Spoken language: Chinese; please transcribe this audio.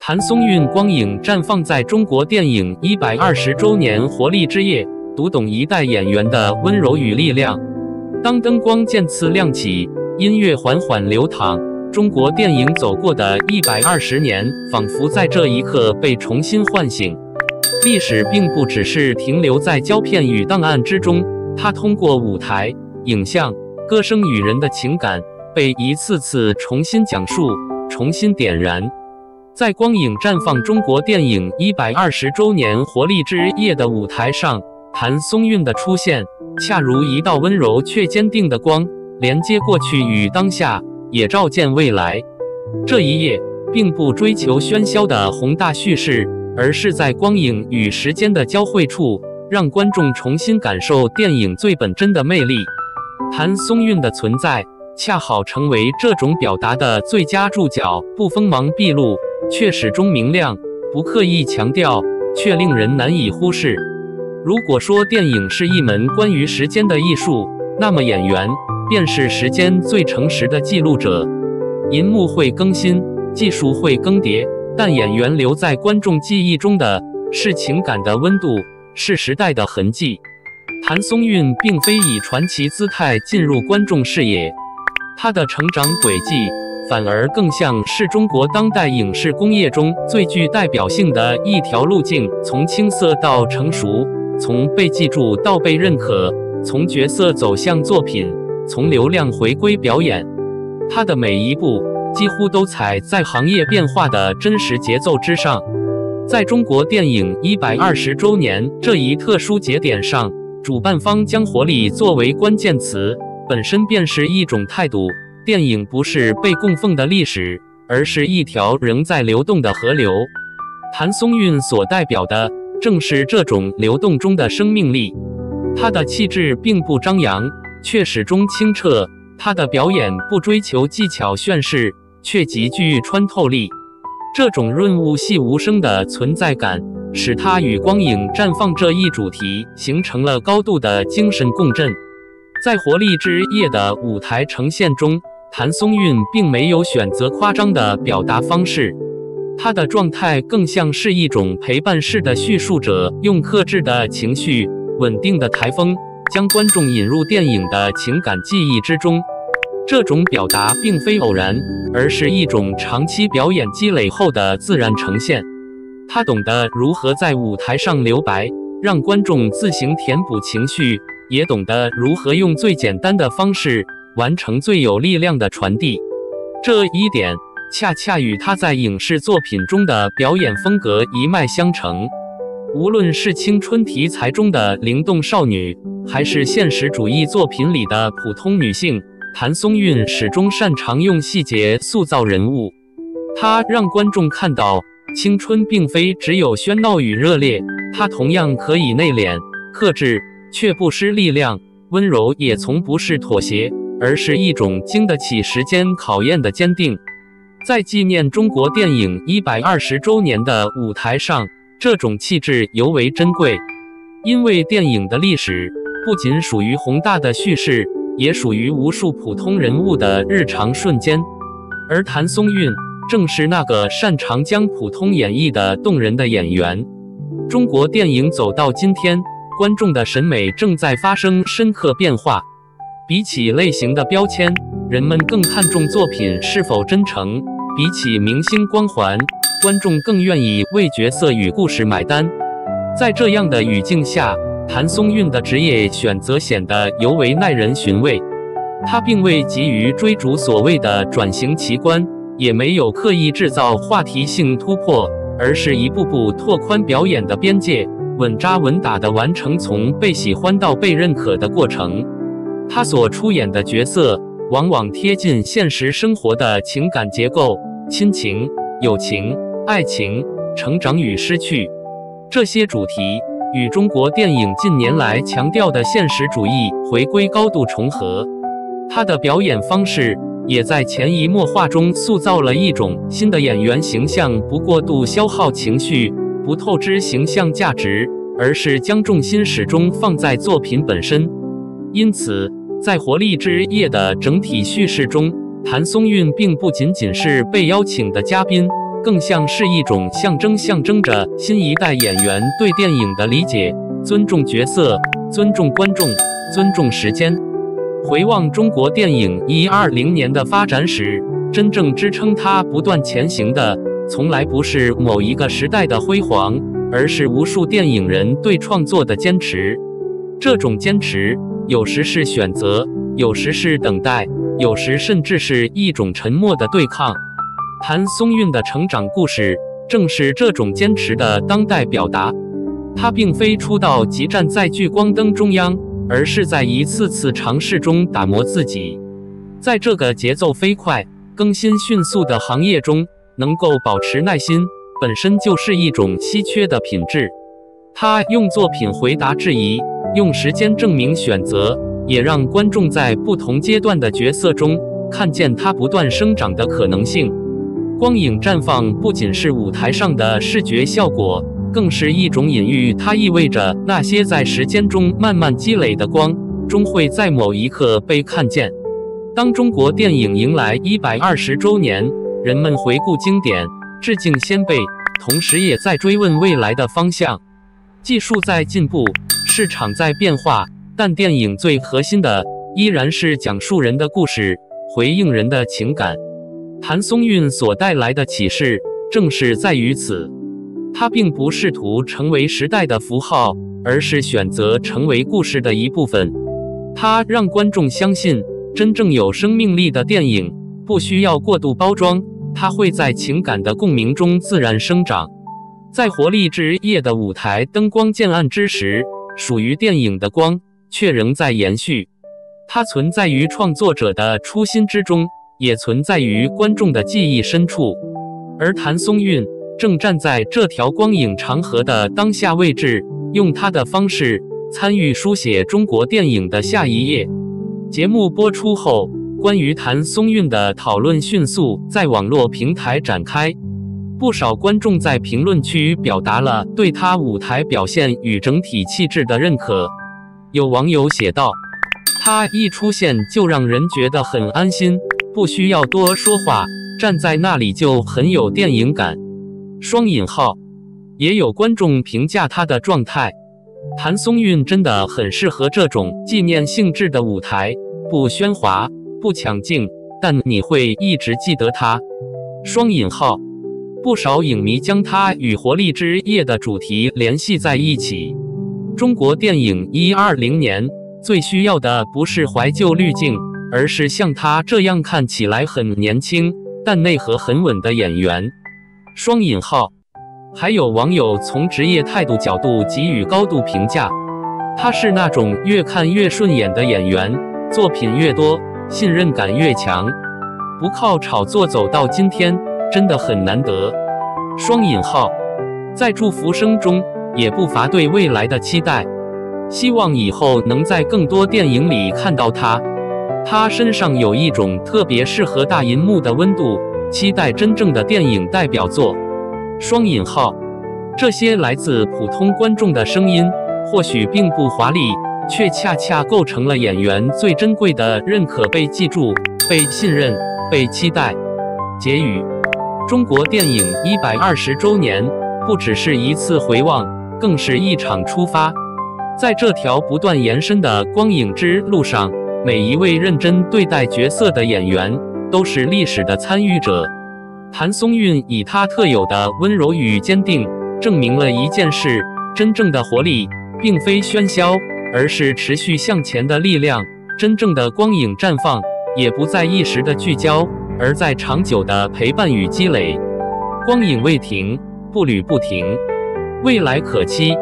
譚松韻光影綻放在中國電影120週年活力之夜，讀懂一代演員的溫柔與力量。當燈光漸次亮起，音樂緩緩流淌，中國電影走過的120年，仿佛在這一刻被重新喚醒。歷史並不只是停留在膠片與檔案之中，它通過舞台、影像、歌聲與人的情感，被一次次重新講述、重新點燃。在光影綻放中國電影120週年活力之夜的舞台上，譚松韻的出現，恰如一道溫柔卻堅定的光，連接過去與當下，也照見未來。這一夜，並不追求喧囂的宏大敘事，而是在光影與時間的交匯處，讓觀眾重新感受電影最本真的魅力。譚松韻的存在，恰好成為這種表達的最佳注腳，不鋒芒畢露，卻始終明亮，不刻意強調，卻令人難以忽視。如果說電影是一門關於時間的藝術，那麼演員便是時間最誠實的記錄者。銀幕會更新，技術會更迭，但演員留在觀眾記憶中的是情感的溫度，是時代的痕跡。譚松韻並非以傳奇姿態進入觀眾視野，她的成長軌跡反而更像是中國當代影視工業中最具代表性的一條路徑，從青澀到成熟，從被記住到被認可，從角色走向作品，從流量回歸表演。他的每一步幾乎都踩在行業變化的真實節奏之上。在中國電影120週年這一特殊節點上，主辦方將活力作為關鍵詞，本身便是一種態度。電影不是被供奉的歷史，而是一條仍在流動的河流。譚松韻所代表的正是這種流動中的生命力。她的氣質並不張揚，卻始終清澈。她的表演不追求技巧炫飾，卻極具穿透力。這種潤物細無聲的存在感，使她與光影綻放這一主題形成了高度的精神共振。在活力之夜的舞台呈現中，譚松韻並沒有選擇誇張的表達方式，她的狀態更像是一種陪伴式的敘述者，用克制的情緒、穩定的台風，將觀眾引入電影的情感記憶之中。這種表達並非偶然，而是一種長期表演積累後的自然呈現。她懂得如何在舞台上留白，讓觀眾自行填補情緒，也懂得如何用最簡單的方式完成最有力量的傳遞。這一點恰恰與她在影視作品中的表演風格一脈相承。無論是青春題材中的靈動少女，還是現實主義作品裡的普通女性，譚松韻始終擅長用細節塑造人物。她讓觀眾看到，青春並非只有喧鬧與熱烈，它同樣可以內斂、克制，卻不失力量。溫柔也從不是妥協，而是一種經得起時間考驗的堅定。在紀念中國電影120週年的舞台上，這種氣質尤為珍貴。因為電影的歷史不僅屬於宏大的敘事，也屬於無數普通人物的日常瞬間。而譚松韻正是那個擅長將普通演繹的動人的演員。中國電影走到今天，觀眾的審美正在發生深刻變化。比起類型的標籤，人們更看重作品是否真誠；比起明星光環，觀眾更願意為角色與故事買單。在這樣的語境下，譚松韻的職業選擇顯得尤為耐人尋味。他並未急於追逐所謂的轉型奇觀，也沒有刻意制造話題性突破，而是一步步拓寬表演的邊界，穩紮穩打地完成從被喜歡到被認可的過程。他所出演的角色往往貼近現實生活的情感結構，親情、友情、愛情、成長與失去。這些主題與中國電影近年來強調的現實主義回歸高度重合。他的表演方式也在潛移默化中塑造了一種新的演員形象，不過度消耗情緒，不透支形象價值，而是將重心始終放在作品本身。因此，在活力之夜的整體敘事中，譚松韻並不僅僅是被邀請的嘉賓，更像是一種象徵着新一代演员對電影的理解，尊重角色，尊重觀眾，尊重時間。回望中國電影120年的發展史，真正支撐它不斷前行的，從來不是某一個時代的輝煌，而是無數電影人對創作的堅持。這種堅持，有時是選擇，有時是等待，有時甚至是一種沉默的對抗。譚松韻的成長故事，正是這種堅持的當代表達。他並非出道即站在聚光燈中央，而是在一次次嘗試中打磨自己。在這個節奏飛快、更新迅速的行業中，能夠保持耐心，本身就是一種稀缺的品質。他用作品回答質疑，用時間證明選擇，也讓觀眾在不同階段的角色中看見他不斷生長的可能性。光影綻放不僅是舞台上的視覺效果，更是一種隱喻，它意味着那些在時間中慢慢積累的光，終會在某一刻被看見。當中國電影迎來120周年，人們回顧經典，致敬先輩，同時也在追問未來的方向。技術在進步，市場在變化，但電影最核心的依然是講述人的故事，回應人的情感。譚松韻所帶來的啟示，正是在於此。他並不試圖成為時代的符號，而是選擇成為故事的一部分。他讓觀眾相信，真正有生命力的電影不需要過度包裝，它會在情感的共鳴中自然生長。在活力之夜的舞台燈光漸暗之時，屬於電影的光卻仍在延續。它存在於創作者的初心之中，也存在於觀眾的記憶深處。而譚松韻正站在這條光影長河的當下位置，用他的方式參與書寫中國電影的下一頁。節目播出後，關於譚松韻的討論迅速在網絡平台展開，不少觀眾在評論區表達了對他舞台表現與整體氣質的認可。有網友寫道：“他一出現就讓人覺得很安心，不需要多說話，站在那裡就很有電影感。”雙引號。也有觀眾評價他的狀態：譚松韻真的很適合這種紀念性質的舞台，不喧嘩，不搶鏡，但你會一直記得他。雙引號。不少影迷將他與活力之夜的主題聯繫在一起。中國電影120年最需要的不是懷舊濾鏡，而是像他這樣看起來很年輕，但內核很穩的演員。雙引號。還有網友從職業態度角度給予高度評價，他是那種越看越順眼的演員，作品越多，信任感越強，不靠炒作走到今天，真的很難得。雙引號。在祝福聲中，也不乏對未來的期待，希望以後能在更多電影裡看到他。他身上有一種特別適合大銀幕的溫度，期待真正的電影代表作。雙引號。這些來自普通觀眾的聲音，或許並不華麗，卻恰恰構成了演員最珍貴的認可，被記住，被信任，被期待。結語：中國電影120周年，不只是一次回望，更是一場出發。在這條不斷延伸的光影之路上，每一位認真對待角色的演員，都是歷史的參與者。譚松韻以他特有的溫柔與堅定，證明了一件事：真正的活力並非喧囂，而是持續向前的力量。真正的光影綻放，也不在一時的聚焦，而在長久的陪伴與積累。光影未停，步履不停，未來可期。